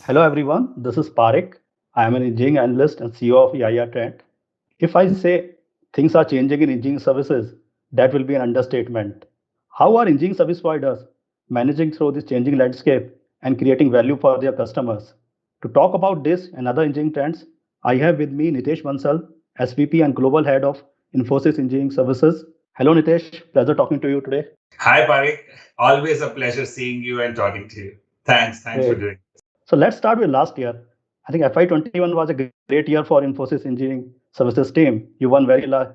Hello everyone, this is Parik. I am an engineering analyst and CEO of EIR Trend. If I say things are changing in engineering services, that will be an understatement. How are engineering service providers managing through this changing landscape and creating value for their customers? To talk about this and other engineering trends, I have with me Nitesh Bansal, SVP and Global Head of Infosys Engineering Services. Hello Nitesh, pleasure talking to you today. Hi, Parik. Always a pleasure seeing you and talking to you. Thanks for Great. doing. So let's start with last year. I think FY21 was a great year for Infosys Engineering Services team. You won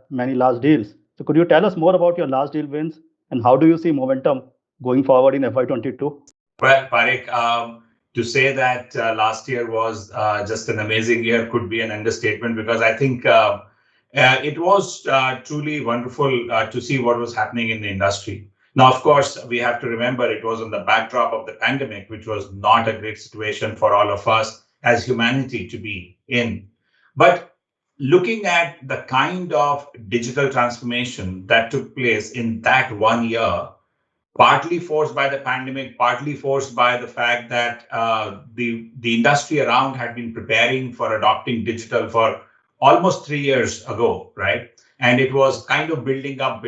many large deals. So could you tell us more about your large deal wins and how do you see momentum going forward in FY22? Well, Parik, to say that last year was just an amazing year could be an understatement because I think it was truly wonderful to see what was happening in the industry. Now, of course, we have to remember it was on the backdrop of the pandemic, which was not a great situation for all of us as humanity to be in. But looking at the kind of digital transformation that took place in that 1 year, partly forced by the pandemic, partly forced by the fact that the industry around had been preparing for adopting digital for almost 3 years ago, right? And it was kind of building up.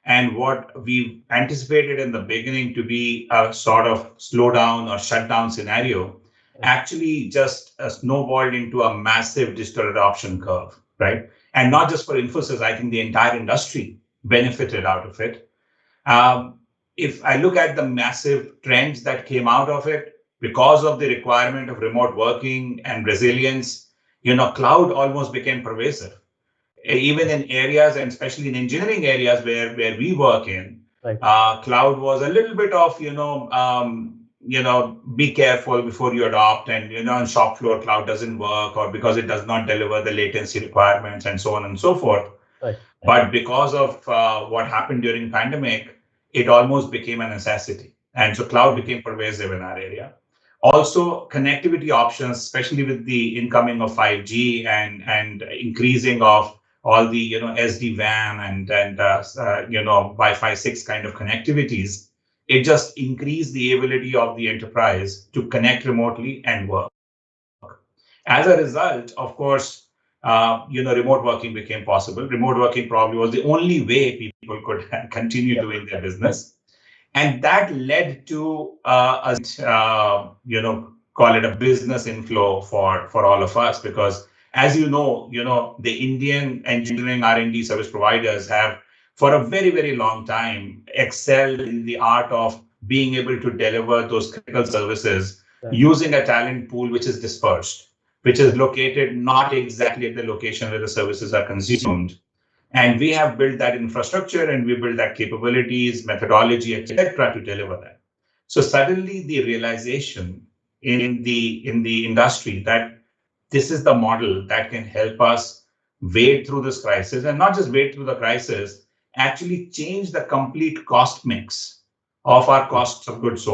And what we anticipated in the beginning to be a sort of slowdown or shutdown scenario actually just snowballed into a massive digital adoption curve, right? And not just for Infosys, I think the entire industry benefited out of it. um, if I look at the massive trends that came out of it, because of the requirement of remote working and resilience, cloud almost became pervasive. Even in areas, and especially in engineering areas where we work in, Right. cloud was a little bit of, be careful before you adopt, and on shop floor, cloud doesn't work, or because it does not deliver the latency requirements, and so on and so forth. Right. But because of what happened during pandemic, it almost became a necessity. And so cloud became pervasive in our area. Also, connectivity options, especially with the incoming of 5G and increasing of all the SD-WAN and Wi-Fi 6 kind of connectivities, it just increased the ability of the enterprise to connect remotely and work. As a result, of course, remote working became possible. Remote working probably was the only way people could continue doing their business, and that led to call it a business inflow for all of us, because as the Indian engineering R&D service providers have for a very, very long time excelled in the art of being able to deliver those critical services using a talent pool which is dispersed, which is located not exactly at the location where the services are consumed. And we have built that infrastructure, and we built that capabilities, methodology, etc., to deliver that. So suddenly the realization in the industry that this is the model that can help us wade through this crisis, and not just wade through the crisis, actually change the complete cost mix of our cost of goods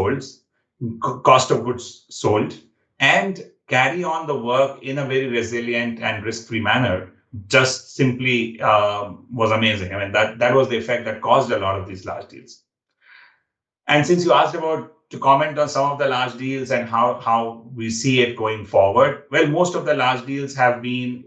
sold, and carry on the work in a very resilient and risk-free manner, just simply was amazing. I mean, that was the effect that caused a lot of these large deals. And since you asked about to comment on some of the large deals and how we see it going forward, well, most of the large deals have been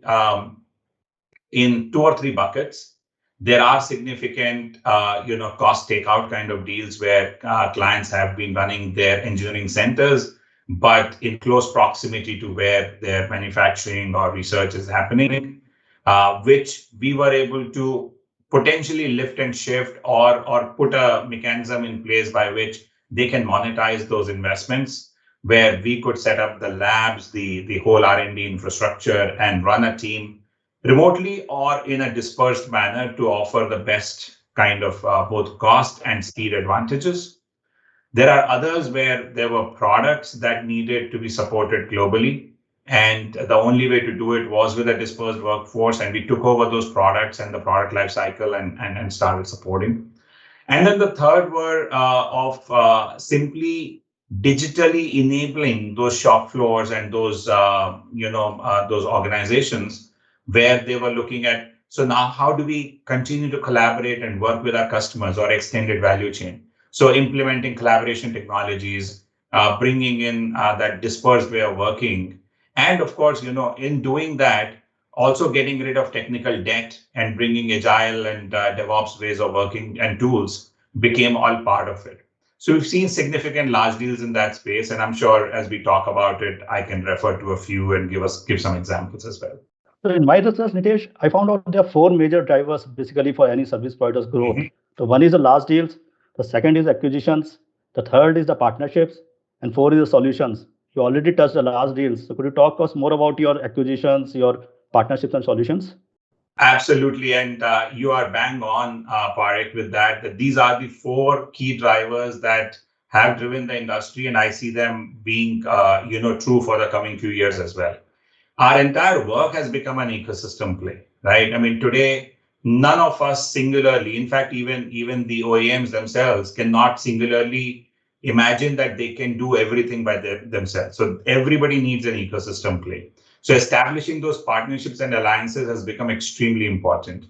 in two or three buckets. There are significant, cost takeout kind of deals where clients have been running their engineering centers, but in close proximity to where their manufacturing or research is happening, which we were able to potentially lift and shift, or put a mechanism in place by which they can monetize those investments, where we could set up the labs, the whole R&D infrastructure, and run a team remotely or in a dispersed manner to offer the best kind of both cost and speed advantages. There are others where there were products that needed to be supported globally, and the only way to do it was with a dispersed workforce, and we took over those products and the product life cycle, and started supporting. And then the third were of simply digitally enabling those shop floors and those organizations, where they were looking at, so now how do we continue to collaborate and work with our customers or extended value chain? So implementing collaboration technologies, bringing in that dispersed way of working. And of course, in doing that, also getting rid of technical debt and bringing agile and DevOps ways of working and tools became all part of it. So we've seen significant large deals in that space, and I'm sure as we talk about it, I can refer to a few and give some examples as well. So in my research, Nitesh, I found out there are four major drivers basically for any service provider's growth. Mhm. The one is the large deals, the second is acquisitions, the third is the partnerships, and four is the solutions. You already touched the large deals. So could you talk us more about your acquisitions, your partnerships and solutions? Absolutely, and you are bang on, Parik, with that. That these are the four key drivers that have driven the industry, and I see them being, true for the coming few years as well. Our entire work has become an ecosystem play, right? I mean, today, none of us singularly, in fact, even the OEMs themselves cannot singularly imagine that they can do everything by themselves. So everybody needs an ecosystem play. So establishing those partnerships and alliances has become extremely important.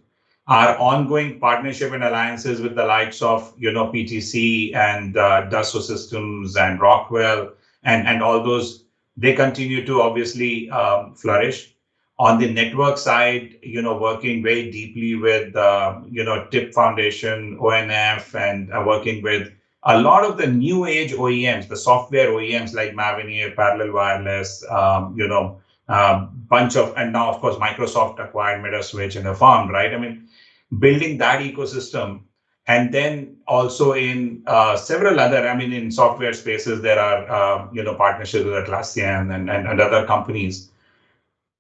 Our ongoing partnership and alliances with the likes of, PTC and Dassault Systems and Rockwell and all those, they continue to obviously flourish. On the network side, working very deeply with, TIP Foundation, ONF, and working with a lot of the new age OEMs, the software OEMs like Mavenir, Parallel Wireless, bunch of, and now of course Microsoft acquired Metaswitch and Affirmed, right? I mean, building that ecosystem, and then also in several other, I mean, in software spaces, there are partnerships with Atlassian and other companies.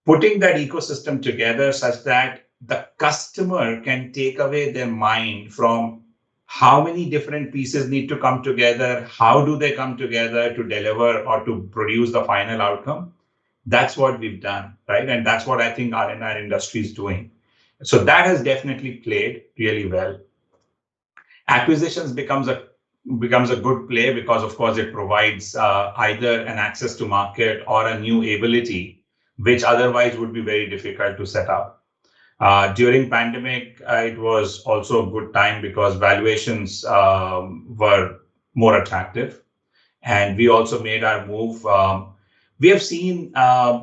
Putting that ecosystem together such that the customer can take away their mind from how many different pieces need to come together, how do they come together to deliver or to produce the final outcome. That's what we've done, right? And that's what I think our industry is doing. So that has definitely played really well. Acquisitions becomes a good play because, of course, it provides either an access to market or a new ability, which otherwise would be very difficult to set up. During pandemic, it was also a good time because valuations were more attractive, and we also made our move. We have seen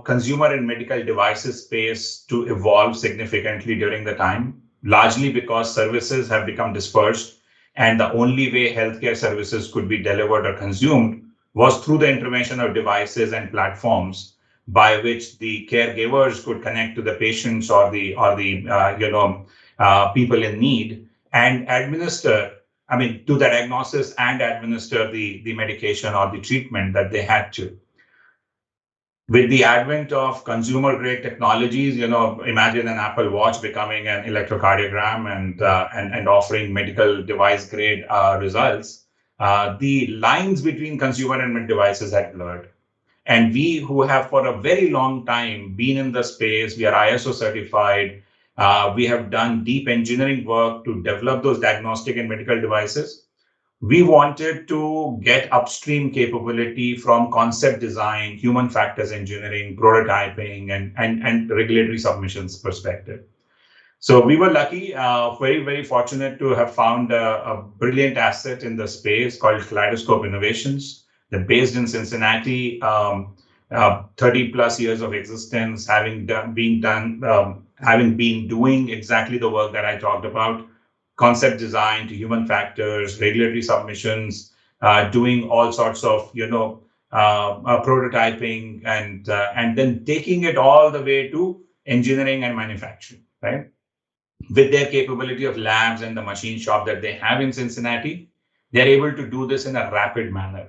consumer and medical devices space to evolve significantly during the time, largely because services have become dispersed, and the only way healthcare services could be delivered or consumed was through the intervention of devices and platforms by which the caregivers could connect to the patients or the people in need and administer, I mean, do the diagnosis and administer the medication or the treatment that they had to. With the advent of consumer grade technologies, imagine an Apple Watch becoming an electrocardiogram and offering medical device grade results. The lines between consumer and med devices had blurred. And we who have for a very long time been in the space, we are ISO certified. We have done deep engineering work to develop those diagnostic and medical devices. We wanted to get upstream capability from concept design, human factors engineering, prototyping, and regulatory submissions perspective. So we were lucky, very, very fortunate to have found a brilliant asset in the space called Kaleidoscope Innovations. They're based in Cincinnati, 30 plus years of existence, having been doing exactly the work that I talked about, concept design to human factors, regulatory submissions, doing all sorts of prototyping, and then taking it all the way to engineering and manufacturing, right? With their capability of labs and the machine shop that they have in Cincinnati, they're able to do this in a rapid manner.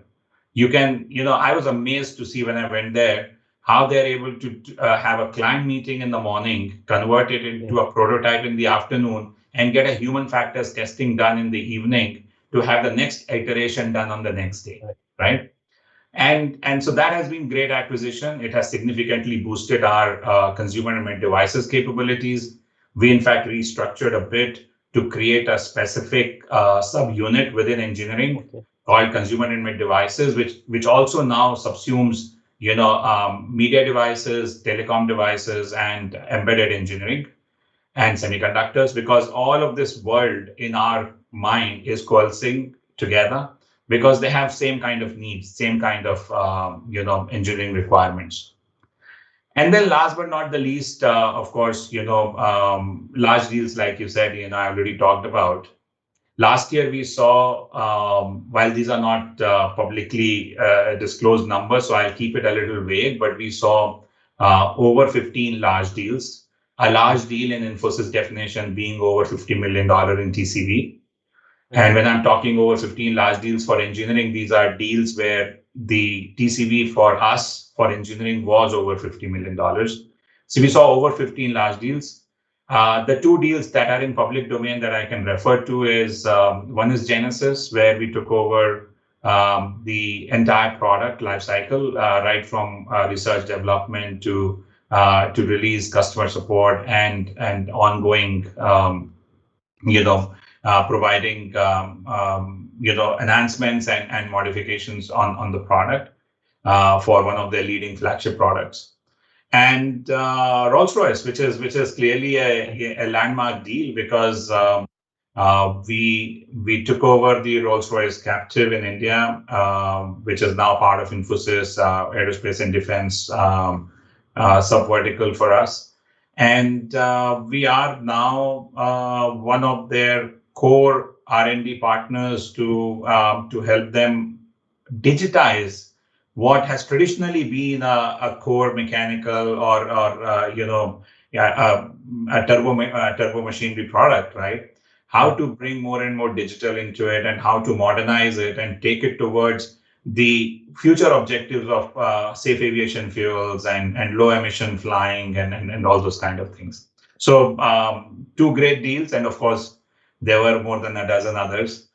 I was amazed to see when I went there how they're able to have a client meeting in the morning, convert it into a prototype in the afternoon, and get a human factors testing done in the evening to have the next iteration done on the next day, right? And so that has been great acquisition. It has significantly boosted our consumer and med devices capabilities. We in fact restructured a bit to create a specific subunit within engineering called consumer and med devices, which also now subsumes media devices, telecom devices, and embedded engineering and semiconductors, because all of this world in our mind is coalescing together. because they have same kind of needs, same kind of engineering requirements. And then last but not the least, of course, large deals, like you said, I already talked about. Last year, we saw, while these are not publicly disclosed numbers, so I'll keep it a little vague, but we saw over 15 large deals. A large deal in Infosys definition being over $50 million in TCV. And when I'm talking over 15 large deals for engineering, these are deals where the TCV for us for engineering was over $50 million. So we saw over 15 large deals. The two deals that are in public domain that I can refer to is one is Genesys, where we took over the entire product lifecycle, right from research development to release, customer support, and ongoing, providing enhancements and modifications on the product for one of their leading flagship products. And Rolls-Royce, which is clearly a landmark deal because we took over the Rolls-Royce captive in India, which is now part of Infosys Aerospace and Defense sub-vertical for us. And we are now one of their core R&D partners to help them digitize what has traditionally been a core mechanical or a turbo machinery product, right? How to bring more and more digital into it and how to modernize it and take it towards the future objectives of safe aviation fuels and low emission flying and all those kind of things. So two great deals, and of course there were more than a dozen others.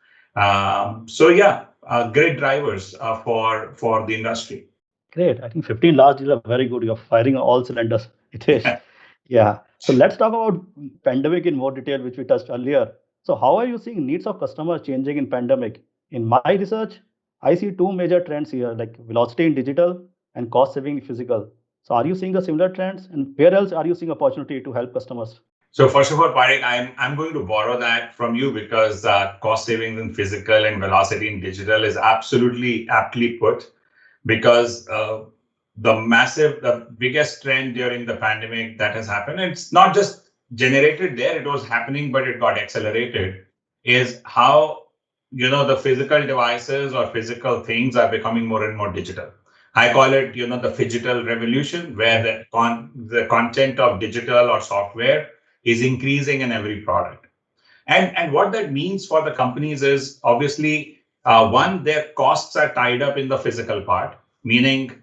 Great drivers for the industry. Great. I think 15 large deals are very good. You're firing on all cylinders, Hitesh. Yeah. So let's talk about pandemic in more detail, which we touched earlier. So how are you seeing needs of customers changing in pandemic? In my research, I see two major trends here, like velocity in digital and cost saving in physical. So are you seeing the similar trends? And where else are you seeing opportunity to help customers? So first of all, Parik, I'm going to borrow that from you because cost savings in physical and velocity in digital is absolutely aptly put, because the biggest trend during the pandemic that has happened, and it's not just generated there, it was happening, but it got accelerated, is how the physical devices or physical things are becoming more and more digital. I call it the phygital revolution, where the content of digital or software is increasing in every product. And what that means for the companies is obviously one, their costs are tied up in the physical part, meaning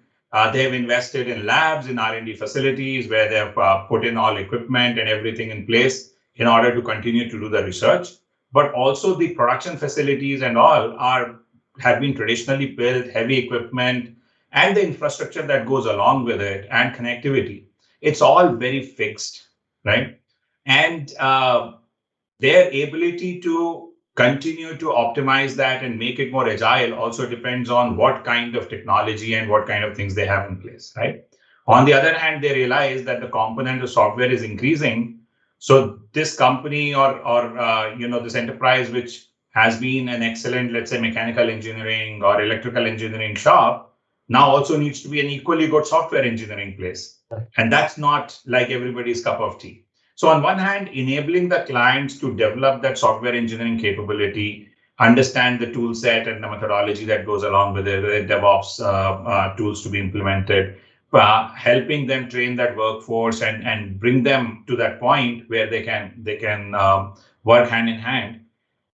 they've invested in labs, in R&D facilities where they've put in all equipment and everything in place in order to continue to do the research. But also the production facilities and all have been traditionally built, heavy equipment, and the infrastructure that goes along with it and connectivity. It's all very fixed, right? And their ability to continue to optimize that and make it more agile also depends on what kind of technology and what kind of things they have in place, right? On the other hand, they realize that the component of software is increasing. So this company or this enterprise, which has been an excellent, let's say, mechanical engineering or electrical engineering shop, now also needs to be an equally good software engineering place. And that's not like everybody's cup of tea. So on one hand, enabling the clients to develop that software engineering capability, understand the tool set and the methodology that goes along with it, the DevOps tools to be implemented, helping them train that workforce and bring them to that point where they can work hand in hand.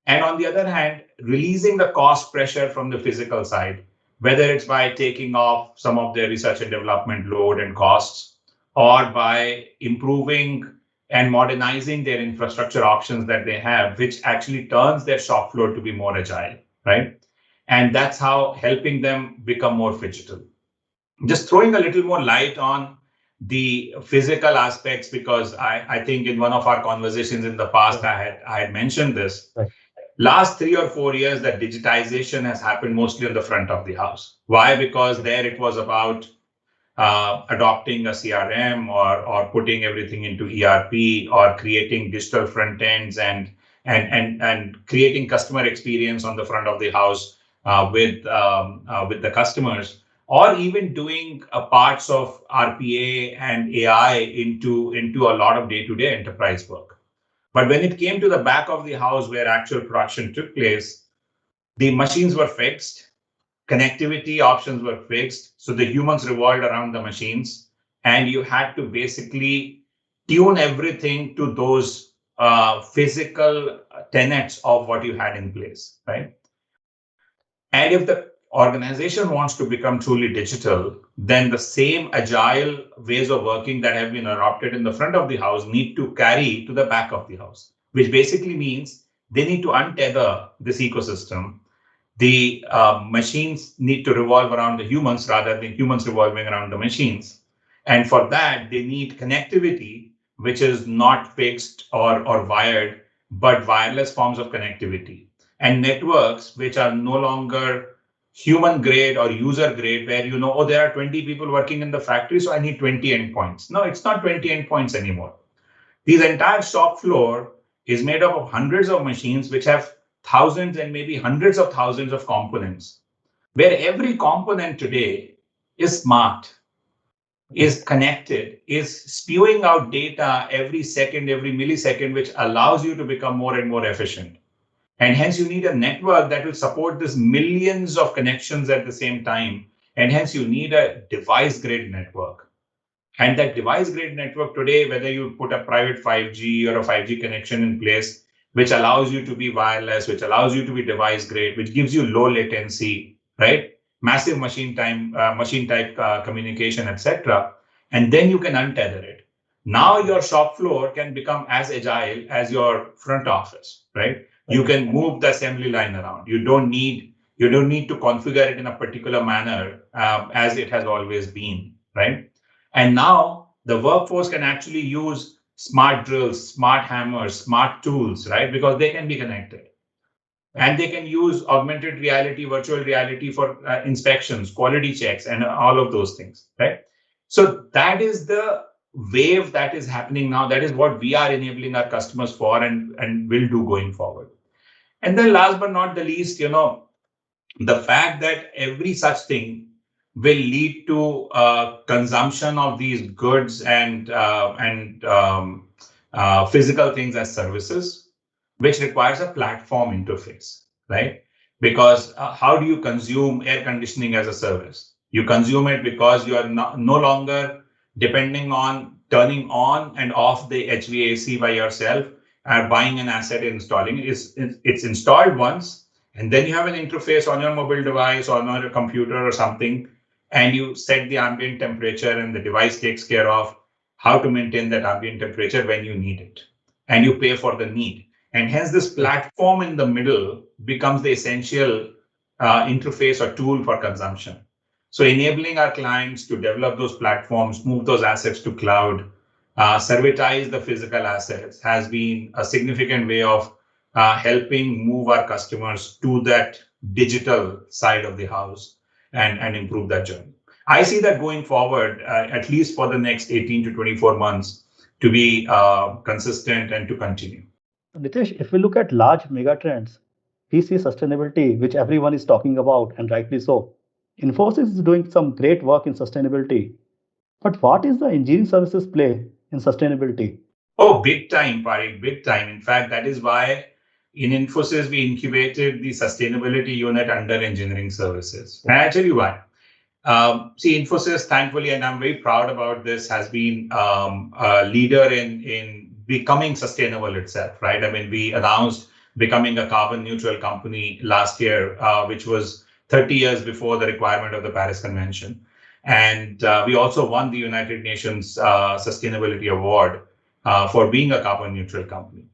And on the other hand, releasing the cost pressure from the physical side, whether it's by taking off some of their research and development load and costs, or by improving and modernizing their infrastructure options that they have, which actually turns their shop floor to be more agile, right? And that's how helping them become more phygital. Just throwing a little more light on the physical aspects, because I think in one of our conversations in the past, I had mentioned this. Right. Last 3 or 4 years, that digitization has happened mostly on the front of the house. Why? Because there it was about adopting a CRM or putting everything into ERP or creating digital front ends and creating customer experience on the front of the house with the customers, or even doing parts of RPA and AI into a lot of day-to-day enterprise work. But when it came to the back of the house where actual production took place, the machines were fixed, connectivity options were fixed, so the humans revolved around the machines, and you had to basically tune everything to those physical tenets of what you had in place, right? And if the organization wants to become truly digital, then the same agile ways of working that have been adopted in the front of the house need to carry to the back of the house, which basically means they need to untether this ecosystem. The machines need to revolve around the humans rather than humans revolving around the machines. And for that, they need connectivity, which is not fixed or wired, but wireless forms of connectivity. And networks, which are no longer human grade or user grade, where you know, oh, there are 20 people working in the factory, so I need 20 endpoints. No, it's not 20 endpoints anymore. This entire shop floor is made up of hundreds of machines which have thousands and maybe hundreds of thousands of components, where every component today is smart, is connected, is spewing out data every second, every millisecond, which allows you to become more and more efficient. And hence, you need a network that will support this millions of connections at the same time. And hence, you need a device grade network. And that device grade network today, whether you put a private 5G or a 5G connection in place, which allows you to be wireless, which allows you to be device grade, which gives you low latency, right? Massive machine type communication, etc. And then you can untether it. Now your shop floor can become as agile as your front office, right? You can move the assembly line around. You don't need to configure it in a particular manner as it has always been, right? And now the workforce can actually use smart drills, smart hammers, smart tools, right? Because they can be connected. And they can use augmented reality, virtual reality for inspections, quality checks, and all of those things, right? So that is the wave that is happening now. That is what we are enabling our customers for and will do going forward. And then last but not the least, the fact that every such thing will lead to consumption of these goods and physical things as services, which requires a platform interface, right? Because how do you consume air conditioning as a service? You consume it because you are no longer depending on turning on and off the HVAC by yourself and buying an asset and installing it. It's installed once, and then you have an interface on your mobile device or on your computer or something, and you set the ambient temperature, and the device takes care of how to maintain that ambient temperature when you need it. And you pay for the need. And hence, this platform in the middle becomes the essential interface or tool for consumption. So, enabling our clients to develop those platforms, move those assets to cloud, servitize the physical assets has been a significant way of helping move our customers to that digital side of the house and improve that journey. I see that going forward, at least for the next 18 to 24 months, to be consistent and to continue. Nitesh, if we look at large mega trends, we see sustainability, which everyone is talking about, and rightly so. Infosys is doing some great work in sustainability. But what is the engineering services play in sustainability? Oh, big time, Parik, big time. In fact, that is why in Infosys we incubated the sustainability unit under engineering services. And I tell you why. See, Infosys, thankfully, and I'm very proud about this, has been a leader in becoming sustainable itself, right? I mean, we announced becoming a carbon neutral company last year, which was 30 years before the requirement of the Paris Convention. And we also won the United Nations Sustainability Award for being a carbon neutral company.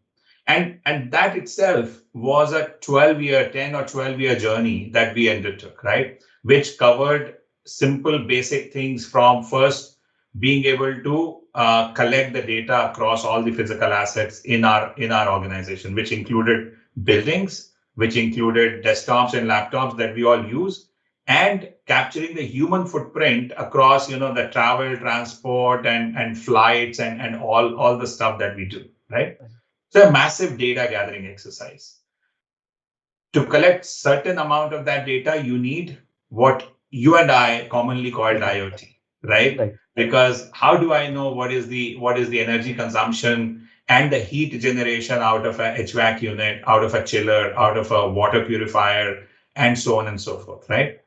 And that itself was a 12-year, 10 or 12-year journey that we undertook, right? Which covered simple, basic things from first being able to collect the data across all the physical assets in our organization, which included buildings, which included desktops and laptops that we all use, and capturing the human footprint across, the travel, transport, and flights and all the stuff that we do, right? So a massive data gathering exercise. To collect certain amount of that data, you need what you and I commonly called IoT, right? Because how do I know what is the energy consumption and the heat generation out of a HVAC unit, out of a chiller, out of a water purifier, and so on and so forth, right?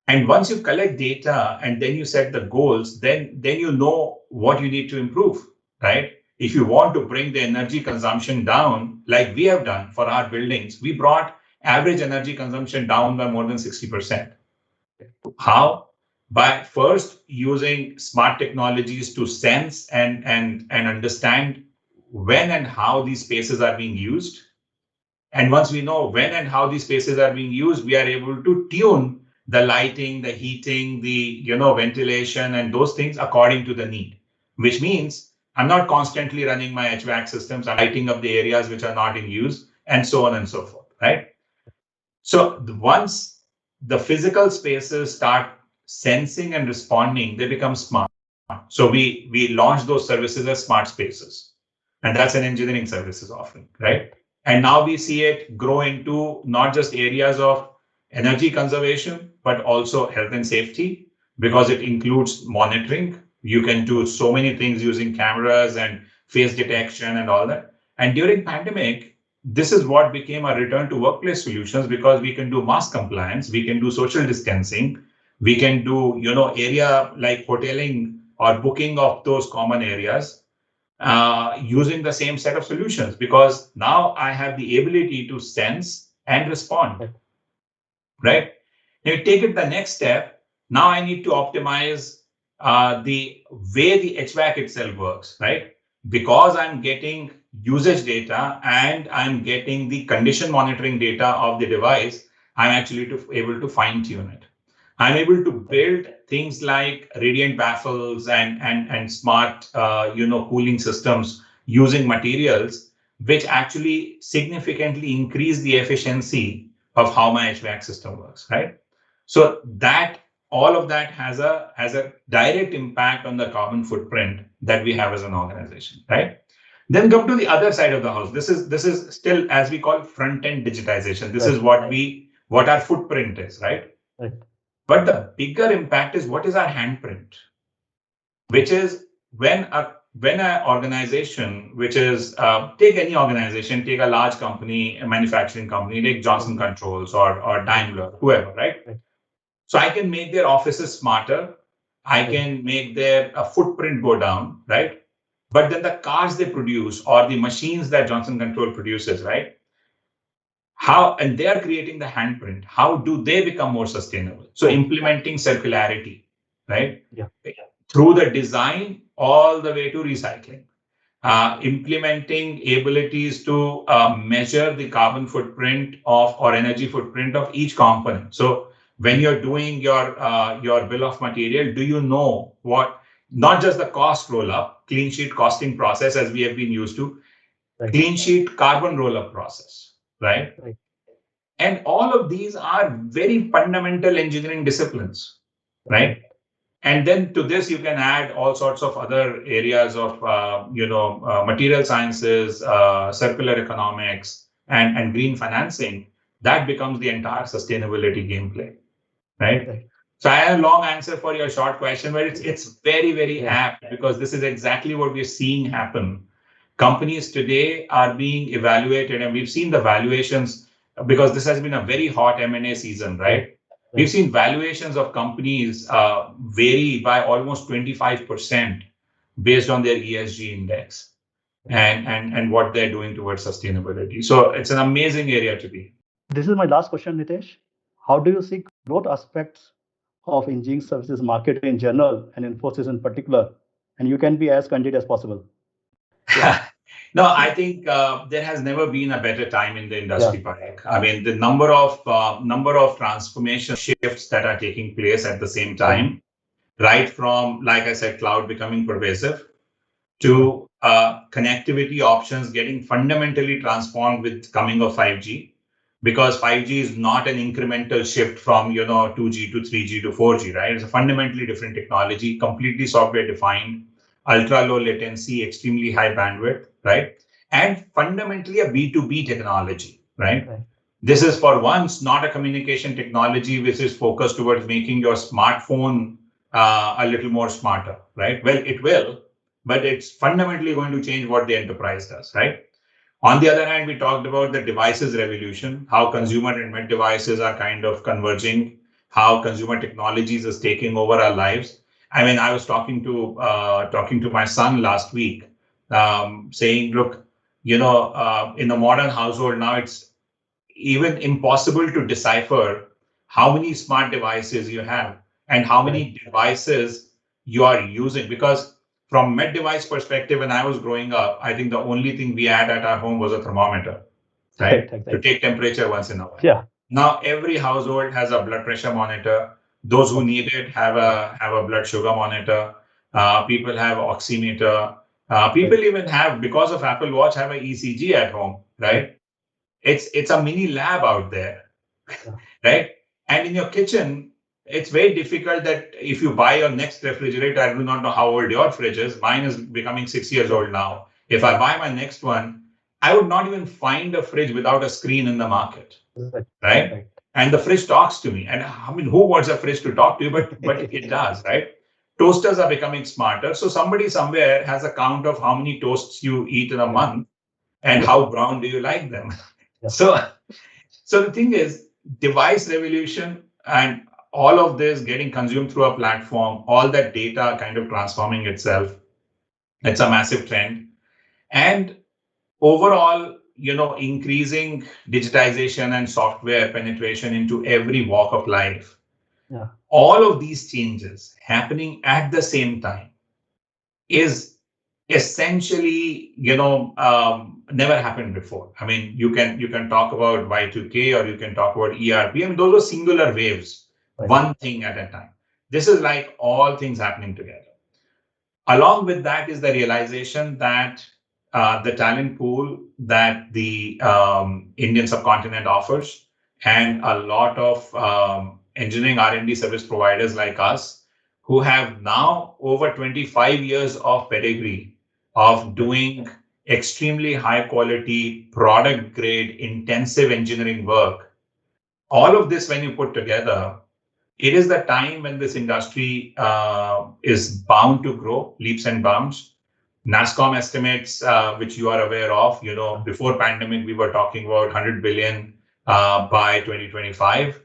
And once you collect data and then you set the goals, then you know what you need to improve, right? If you want to bring the energy consumption down, like we have done for our buildings, we brought average energy consumption down by more than 60%. How? By first using smart technologies to sense and understand when and how these spaces are being used. And once we know when and how these spaces are being used, we are able to tune the lighting, the heating, the ventilation, and those things according to the need. Which means I'm not constantly running my HVAC systems, I'm lighting up the areas which are not in use, and so on and so forth, right? So once the physical spaces start sensing and responding, they become smart. So we launch those services as smart spaces, and that's an engineering services offering, right? And now we see it grow into not just areas of energy conservation, but also health and safety, because it includes monitoring. You can do so many things using cameras and face detection and all that. And during pandemic, this is what became a return to workplace solutions, because we can do mask compliance, we can do social distancing, we can do area like hoteling or booking of those common areas using the same set of solutions, because now I have the ability to sense and respond, right? Now you take it the next step. Now I need to optimize the way the HVAC itself works, right? Because I'm getting usage data and I'm getting the condition monitoring data of the device, I'm actually able to fine tune it. I'm able to build things like radiant baffles and smart cooling systems using materials which actually significantly increase the efficiency of how my HVAC system works, right? So that all of that has a direct impact on the carbon footprint that we have as an organization, right? Then come to the other side of the house. This is still, as we call, front end digitization. This is what our footprint is, right? But the bigger impact is what is our handprint, which is when an organization, which is take any organization, take a large company, a manufacturing company, take Johnson Controls or Daimler, whoever, right? So I can make their offices smarter. I can make their footprint go down, right? But then the cars they produce or the machines that Johnson Control produces, right? And they are creating the handprint. How do they become more sustainable? So implementing circularity, right? Through the design all the way to recycling. Implementing abilities to measure the carbon footprint or energy footprint of each component. So when you're doing your bill of material, do you know what, not just the cost roll up, clean sheet costing process as we have been used to, clean sheet carbon roll up process, right? And all of these are very fundamental engineering disciplines, right? And then to this, you can add all sorts of other areas of, material sciences, circular economics, and green financing. That becomes the entire sustainability gameplay, right? So I had a long answer for your short question, but it's very, very apt, because this is exactly what we're seeing happen. Companies today are being evaluated, and we've seen the valuations, because this has been a very hot M&A season, right? We've seen valuations of companies vary by almost 25% based on their ESG index and what they're doing towards sustainability. So it's an amazing area to be. This is my last question, Nitesh. How do you see growth aspects of engineering services market in general and Infosys in particular? And you can be as candid as possible. No, I think there has never been a better time in the industry, Parek. I mean, the number of transformation shifts that are taking place at the same time, right from, like I said, cloud becoming pervasive to connectivity options getting fundamentally transformed with coming of 5G, because 5G is not an incremental shift from 2G to 3G to 4G, right? It's a fundamentally different technology, completely software defined, ultra low latency, extremely high bandwidth, right? And fundamentally a B2B technology, right? This is for once not a communication technology which is focused towards making your smartphone a little more smarter, right? Well, it will, but it's fundamentally going to change what the enterprise does, right? On the other hand, we talked about the devices revolution, how consumer and med devices are kind of converging, how consumer technologies is taking over our lives. I mean, I was talking to my son last week, saying, look, in the modern household now, it's even impossible to decipher how many smart devices you have and how many devices you are using. Because from med device perspective, when I was growing up, I think the only thing we had at our home was a thermometer, right? To take temperature once in a while. Yeah. Now every household has a blood pressure monitor. Those who need it have a blood sugar monitor. People have oximeter. People even have, because of Apple Watch, have an ECG at home, right? It's a mini lab out there, right? And in your kitchen, it's very difficult that if you buy your next refrigerator, I do not know how old your fridge is. Mine is becoming 6 years old now. If I buy my next one, I would not even find a fridge without a screen in the market, right? And the fridge talks to me. And I mean, who wants a fridge to talk to you? But it does, right? Toasters are becoming smarter. So somebody somewhere has a count of how many toasts you eat in a month and how brown do you like them. So the thing is, device revolution and all of this getting consumed through a platform, all that data kind of transforming itself, it's a massive trend. And overall, increasing digitization and software penetration into every walk of life. Yeah. All of these changes happening at the same time is essentially, never happened before. I mean, you can talk about Y2K or you can talk about ERP. I mean, those were singular waves, one thing at a time. This is like all things happening together. Along with that is the realization that the talent pool that the Indian subcontinent offers and a lot of engineering R&D service providers like us who have now over 25 years of pedigree of doing extremely high quality, product grade, intensive engineering work. All of this, when you put together, it is the time when this industry is bound to grow leaps and bounds. NASSCOM estimates, which you are aware of, before pandemic, we were talking about 100 billion by 2025.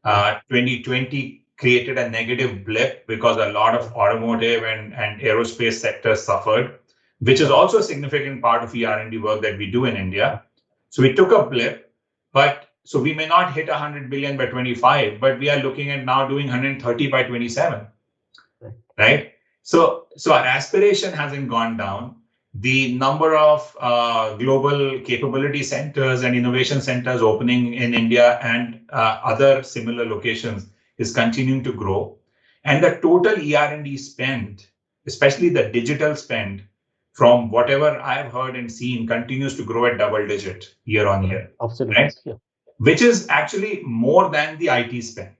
2020 created a negative blip because a lot of automotive and aerospace sectors suffered, which is also a significant part of the R&D work that we do in India. So we took a blip, but so we may not hit 100 billion by 25, but we are looking at now doing 130 by 27, right? So our aspiration hasn't gone down. The number of global capability centers and innovation centers opening in India and other similar locations is continuing to grow. And the total ER&D spend, especially the digital spend, from whatever I've heard and seen, continues to grow at double digit year on year. Absolutely. Right? Yeah. Which is actually more than the IT spend.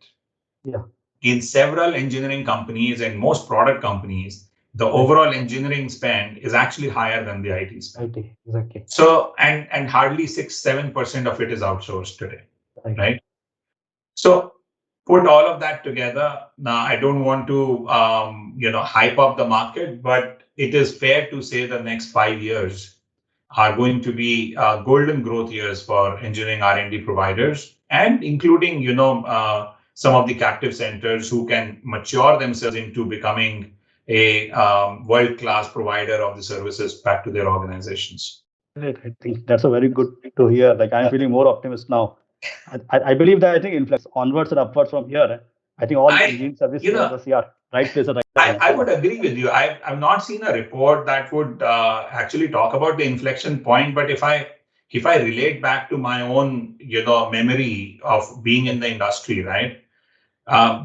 Yeah. In several engineering companies and most product companies, the overall engineering spend is actually higher than the IT spend. IT, exactly. So, and hardly 6-7% of it is outsourced today, right? So put all of that together. Now, I don't want to, hype up the market, but it is fair to say the next 5 years are going to be golden growth years for engineering R&D providers, and including, some of the captive centers who can mature themselves into becoming a world-class provider of the services back to their organizations. Right. I think that's a very good to hear. Like I'm feeling more optimistic now. I believe that I think influx onwards and upwards from here. I think all engineering service providers are right place at right time. I would agree with you. I've not seen a report that would actually talk about the inflection point. But if I relate back to my own, memory of being in the industry, right?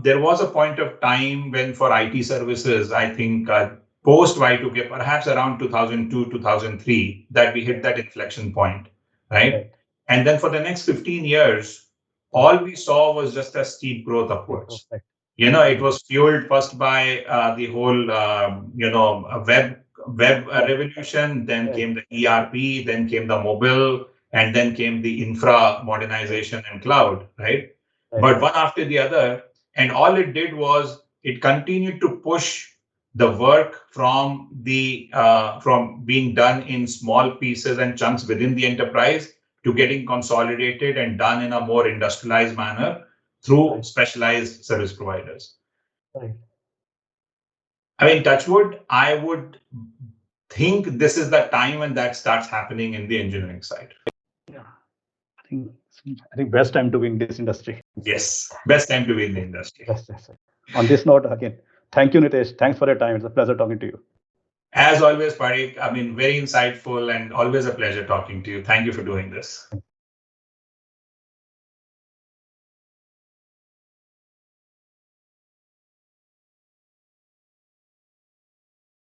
There was a point of time when for IT services, I think post Y2K, perhaps around 2002, 2003, that we hit that inflection point, right? And then for the next 15 years, all we saw was just a steep growth upwards. It was fueled first by the whole, web revolution, then came the ERP, then came the mobile, and then came the infra modernization and cloud, right? Right. But one after the other, and all it did was it continued to push the work from being done in small pieces and chunks within the enterprise to getting consolidated and done in a more industrialized manner through Right. specialized service providers. Right. I mean, touch wood, I would think this is the time when that starts happening in the engineering side. Yeah. I think best time to be in this industry. Yes, best time to be in the industry. Yes. On this note, again, thank you, Nitesh. Thanks for your time. It's a pleasure talking to you. As always, Parikh, I mean, very insightful and always a pleasure talking to you. Thank you for doing this.